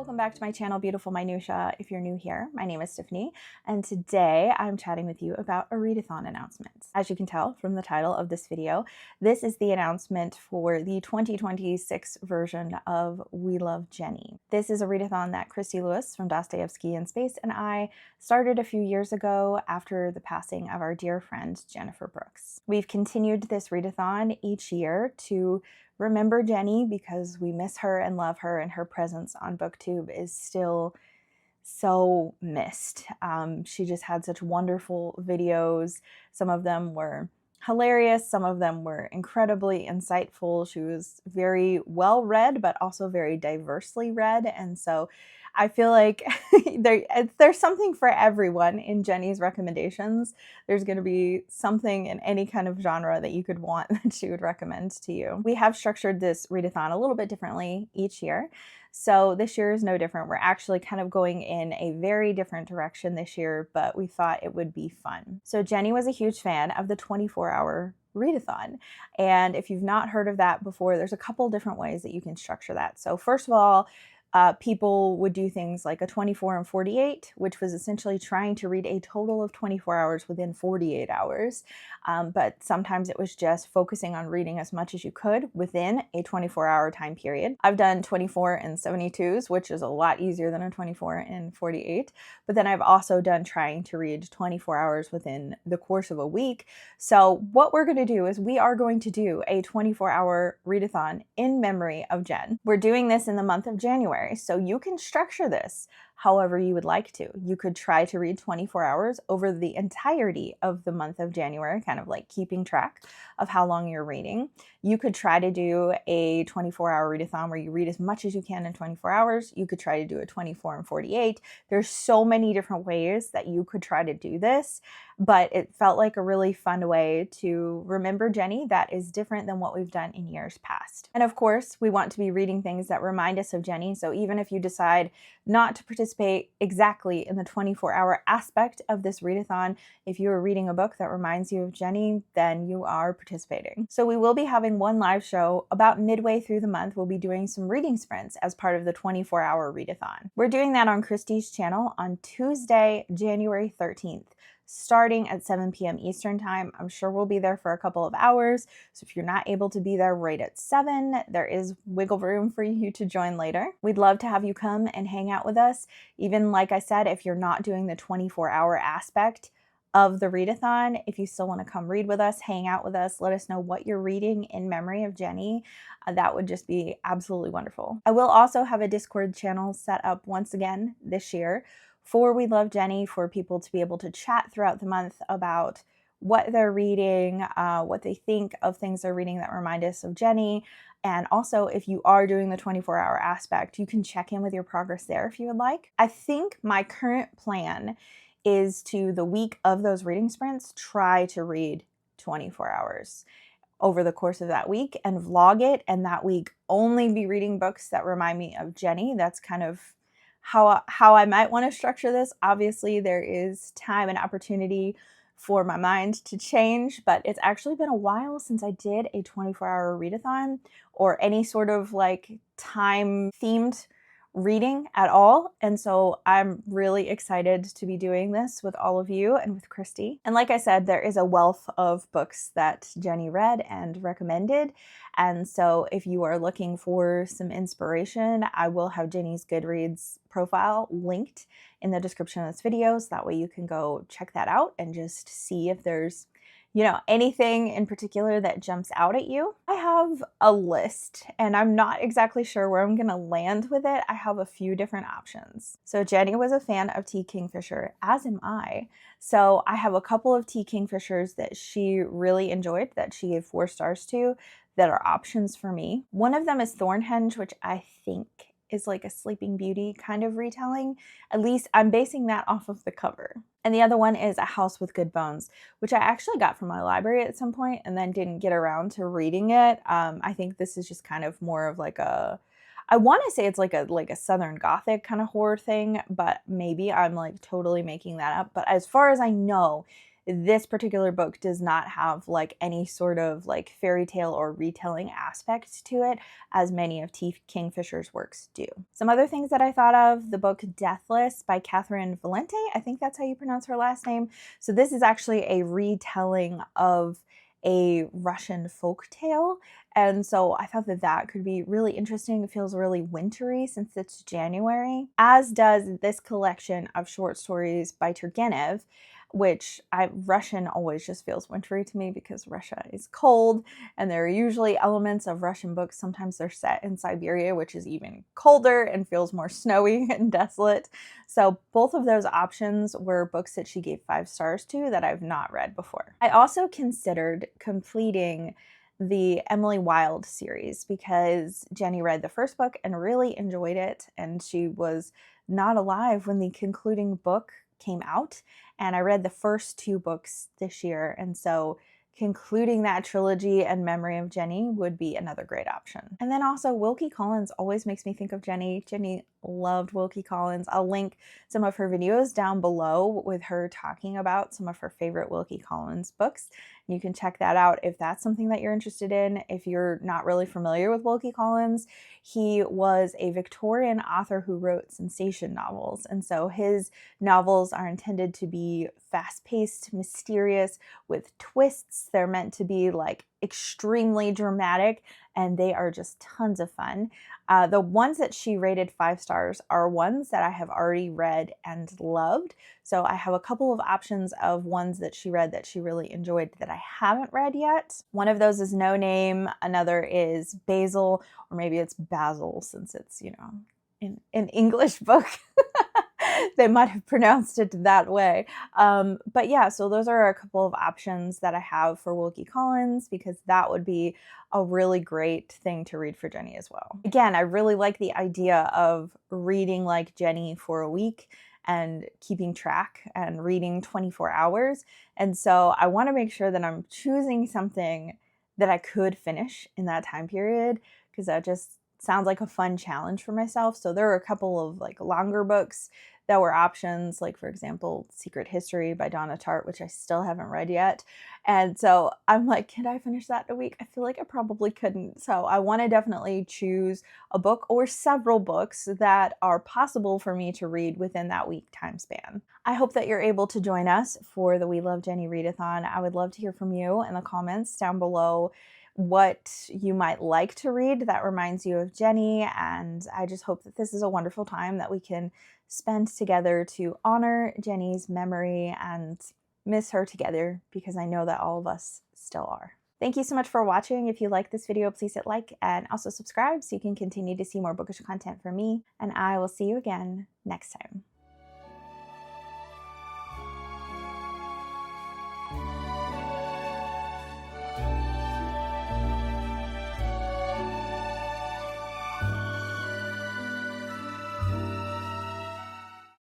Welcome back to my channel, Beautiful Minutia. If you're new here, my name is Tiffany, and today I'm chatting with you about a readathon announcements. As you can tell from the title of this video, this is the announcement for the 2026 version of We Love Jenny. This is a readathon that Christy Lewis from Dostoevsky in Space and I started a few years ago after the passing of our dear friend Jennifer Brooks. We've continued this readathon each year to remember Jenny because we miss her and love her, and her presence on BookTube is still so missed. She just had such wonderful videos. Some of them were hilarious, some of them were incredibly insightful. She was very well read, but also very diversely read, and so I feel like there's something for everyone in Jenny's recommendations. There's going to be something in any kind of genre that you could want that she would recommend to you. We have structured this readathon a little bit differently each year. So this year is no different. We're actually kind of going in a very different direction this year, but we thought it would be fun. So Jenny was a huge fan of the 24-hour readathon. And if you've not heard of that before, there's a couple different ways that you can structure that. So first of all, people would do things like a 24 and 48, which was essentially trying to read a total of 24 hours within 48 hours. But sometimes it was just focusing on reading as much as you could within a 24-hour time period. I've done 24 and 72s, which is a lot easier than a 24 and 48. But then I've also done trying to read 24 hours within the course of a week. So what we're going to do is we are going to do a 24-hour readathon in memory of Jen. We're doing this in the month of January. So you can structure this however you would like to. You could try to read 24 hours over the entirety of the month of January, kind of like keeping track of how long you're reading. You could try to do a 24-hour readathon where you read as much as you can in 24 hours. You could try to do a 24 and 48. There's so many different ways that you could try to do this, but it felt like a really fun way to remember Jenny that is different than what we've done in years past. And of course, we want to be reading things that remind us of Jenny. So even if you decide not to participate exactly in the 24-hour aspect of this readathon, if you are reading a book that reminds you of Jenny, then you are participating. So we will be having one live show about midway through the month. We'll be doing some reading sprints as part of the 24-hour readathon. We're doing that on Christy's channel on Tuesday, January 13th. Starting at 7 p.m. Eastern time. I'm sure we'll be there for a couple of hours. So if you're not able to be there right at 7, there is wiggle room for you to join later. We'd love to have you come and hang out with us. Even like I said, if you're not doing the 24-hour aspect of the readathon, if you still want to come read with us, hang out with us, let us know what you're reading in memory of Jenny. That would just be absolutely wonderful. I will also have a Discord channel set up once again this year for We Love Jenny, for people to be able to chat throughout the month about what they're reading, what they think of things they're reading that remind us of Jenny. And also, if you are doing the 24-hour aspect, you can check in with your progress there if you would like. I think my current plan is to, the week of those reading sprints, try to read 24 hours over the course of that week and vlog it, and that week only be reading books that remind me of Jenny. That's kind of how I might want to structure this. Obviously, there is time and opportunity for my mind to change, but it's actually been a while since I did a 24-hour readathon or any sort of like time-themed reading at all. And so I'm really excited to be doing this with all of you and with Christy. And like I said, there is a wealth of books that Jenny read and recommended. And so if you are looking for some inspiration, I will have Jenny's Goodreads profile linked in the description of this video. So that way you can go check that out and just see if there's, you know, anything in particular that jumps out at you. I have a list and I'm not exactly sure where I'm gonna land with it. I have a few different options. So Jenny was a fan of T. Kingfisher, as am I. So I have a couple of T. Kingfishers that she really enjoyed, that she gave 4 stars to, that are options for me. One of them is Thornhenge, which I think is like a Sleeping Beauty kind of retelling. At least I'm basing that off of the cover. And the other one is A House with Good Bones, which I actually got from my library at some point and then didn't get around to reading it. I think this is just kind of more of like a, I want to say it's like a Southern Gothic kind of horror thing, but maybe I'm like totally making that up. But as far as I know, this particular book does not have like any sort of like fairy tale or retelling aspect to it, as many of T. Kingfisher's works do. Some other things that I thought of: the book Deathless by Catherine Valente. I think that's how you pronounce her last name. So this is actually a retelling of a Russian folk tale. And so I thought that that could be really interesting. It feels really wintry since it's January, as does this collection of short stories by Turgenev, which Russian always just feels wintry to me because Russia is cold and there are usually elements of Russian books. Sometimes they're set in Siberia, which is even colder and feels more snowy and desolate. So both of those options were books that she gave 5 stars to that I've not read before. I also considered completing the Emily Wilde series because Jenny read the first book and really enjoyed it, and she was not alive when the concluding book came out, and I read the first 2 books this year, and so concluding that trilogy and Memory of Jenny would be another great option. And then also Wilkie Collins always makes me think of Jenny. Jenny loved Wilkie Collins. I'll link some of her videos down below with her talking about some of her favorite Wilkie Collins books. You can check that out if that's something that you're interested in. If you're not really familiar with Wilkie Collins, he was a Victorian author who wrote sensation novels. And so his novels are intended to be fast-paced, mysterious, with twists. They're meant to be like extremely dramatic, and they are just tons of fun. The ones that she rated 5 stars are ones that I have already read and loved. So I have a couple of options of ones that she read that she really enjoyed that I haven't read yet. One of those is No Name. Another is Basil, or maybe it's Basil since it's, you know, an English book. They might have pronounced it that way. But yeah, so those are a couple of options that I have for Wilkie Collins, because that would be a really great thing to read for Jenny as well. Again, I really like the idea of reading like Jenny for a week and keeping track and reading 24 hours. And so I want to make sure that I'm choosing something that I could finish in that time period, because that just sounds like a fun challenge for myself. So there are a couple of like longer books that were options, like for example, Secret History by Donna Tartt, which I still haven't read yet. And so I'm like, can I finish that in a week? I feel like I probably couldn't. So I want to definitely choose a book or several books that are possible for me to read within that week time span. I hope that you're able to join us for the We Love Jenny Readathon. I would love to hear from you in the comments down below what you might like to read that reminds you of Jenny, and I just hope that this is a wonderful time that we can spend together to honor Jenny's memory and miss her together, because I know that all of us still are. Thank you so much for watching. If you like this video, please hit like and also subscribe so you can continue to see more bookish content from me, and I will see you again next time.